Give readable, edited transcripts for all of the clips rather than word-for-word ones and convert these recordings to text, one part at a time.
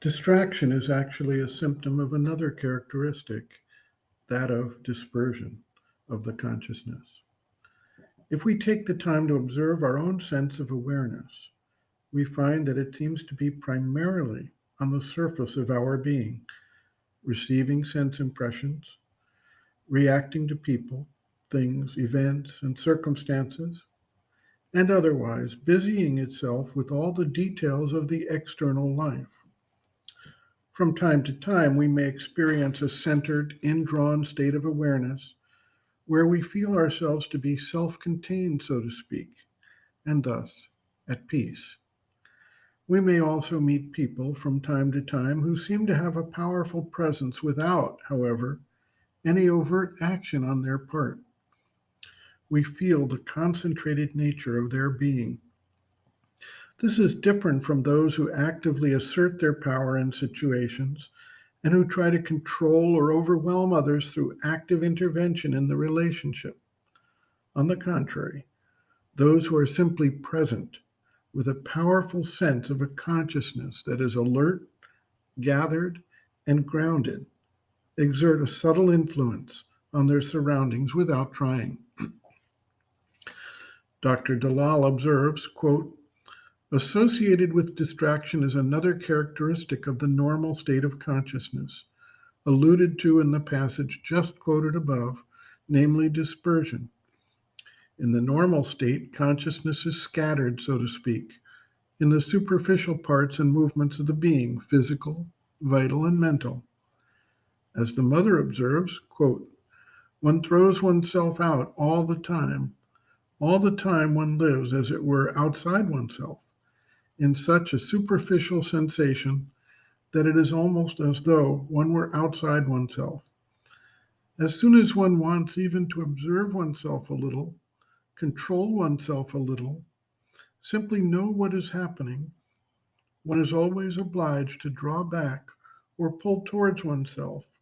Distraction is actually a symptom of another characteristic, that of dispersion of the consciousness. If we take the time to observe our own sense of awareness, we find that it seems to be primarily on the surface of our being, receiving sense impressions, reacting to people, things, events, and circumstances, and otherwise busying itself with all the details of the external life. From time to time, we may experience a centered, indrawn state of awareness where we feel ourselves to be self contained, so to speak, and thus at peace. We may also meet people from time to time who seem to have a powerful presence without, however, any overt action on their part. We feel the concentrated nature of their being. This is different from those who actively assert their power in situations and who try to control or overwhelm others through active intervention in the relationship. On the contrary, those who are simply present with a powerful sense of a consciousness that is alert, gathered, and grounded exert a subtle influence on their surroundings without trying. Dr. Dalal observes, quote, associated with distraction is another characteristic of the normal state of consciousness, alluded to in the passage just quoted above, namely dispersion. In the normal state, consciousness is scattered, so to speak, in the superficial parts and movements of the being, physical, vital, and mental. As the mother observes, quote, one throws oneself out all the time one lives, as it were, outside oneself, in such a superficial sensation that it is almost as though one were outside oneself. As soon as one wants even to observe oneself a little, control oneself a little, simply know what is happening, one is always obliged to draw back or pull towards oneself,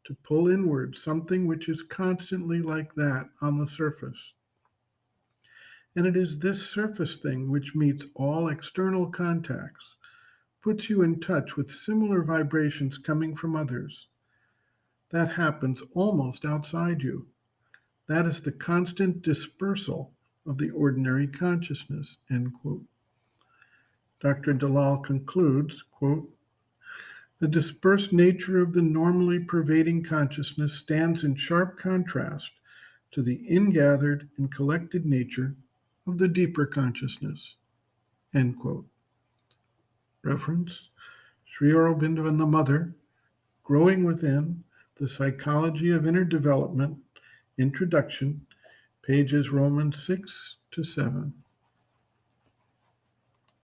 to pull inward something which is constantly like that on the surface. And it is this surface thing which meets all external contacts, puts you in touch with similar vibrations coming from others. That happens almost outside you. That is the constant dispersal of the ordinary consciousness, end quote. Dr. Dalal concludes, quote, the dispersed nature of the normally pervading consciousness stands in sharp contrast to the ingathered and collected nature of the deeper consciousness, end quote. Reference, Sri Aurobindo and the Mother, Growing Within, The Psychology of Inner Development, Introduction, pages Romans 6 to 7.